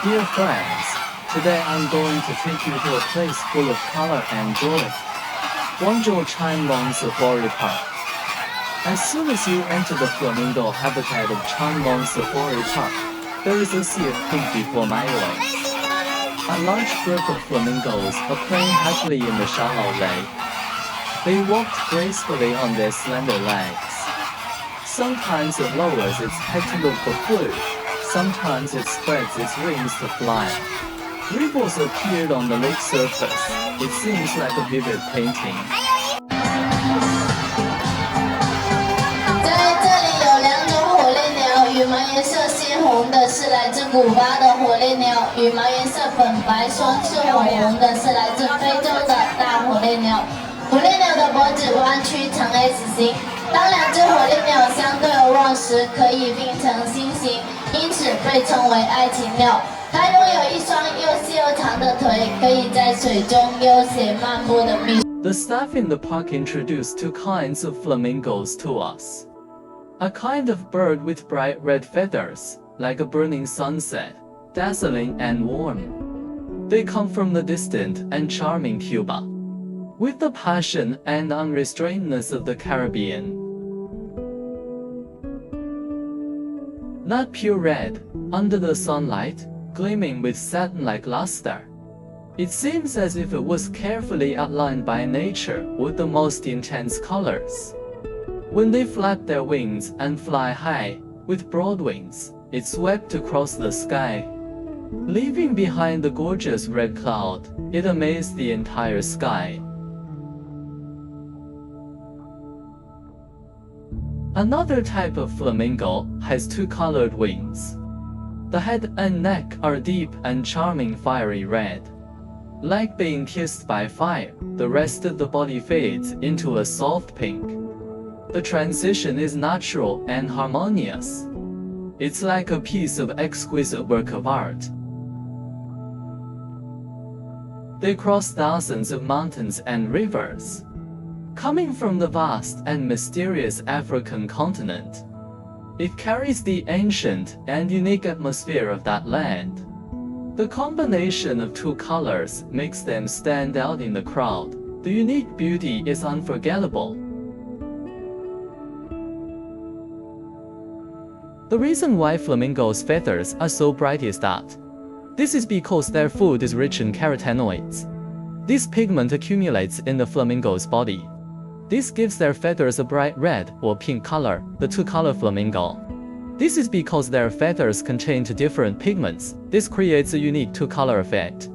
Dear friends, today I'm going to take you to a place full of color and joy. Guangzhou Chimelong Safari Park. As soon as you enter the flamingo habitat of Chimelong Safari Park, there is a sea of pink before my eyes. A large group of flamingos are playing happily in the shallow lake. They walked gracefully on their slender legs. Sometimes it lowers its head to look for food. Sometimes it spreads its wings to fly. Ripples appeared on the lake surface. It seems like a vivid painting. 在这里有两种火烈鸟，羽毛颜色鲜红的是来自古巴的火烈鸟，羽毛颜色粉白双翅火红的是来自非洲的大火烈鸟。火烈鸟的脖子弯曲呈 S 型，当两只火烈鸟相对而望时，可以并成心形，因此被称为爱情鸟。它拥有一双又细又长的腿，可以在水中悠闲漫步的秘。The staff in the park introduced two kinds of flamingos to us. A kind of bird with bright red feathers, like a burning sunset, dazzling and warm. They come from the distant and charming Cuba, with the passion and unrestrainedness of the Caribbean. Not pure red, under the sunlight, gleaming with satin-like luster. It seems as if it was carefully outlined by nature with the most intense colors. When they flap their wings and fly high, with broad wings, it swept across the sky. Leaving behind the gorgeous red cloud, it amazed the entire sky. Another type of flamingo has two colored wings. The head and neck are deep and charming fiery red. Like being kissed by fire, the rest of the body fades into a soft pink. The transition is natural and harmonious. It's like a piece of exquisite work of art. They cross thousands of mountains and rivers, coming from the vast and mysterious African continent. It carries the ancient and unique atmosphere of that land. The combination of two colors makes them stand out in the crowd. The unique beauty is unforgettable. The reason why flamingos' feathers are so bright is that this is because their food is rich in carotenoids. This pigment accumulates in the flamingo's body. This gives their feathers a bright red or pink color, the two-color flamingo. This is because their feathers contain two different pigments. This creates a unique two-color effect.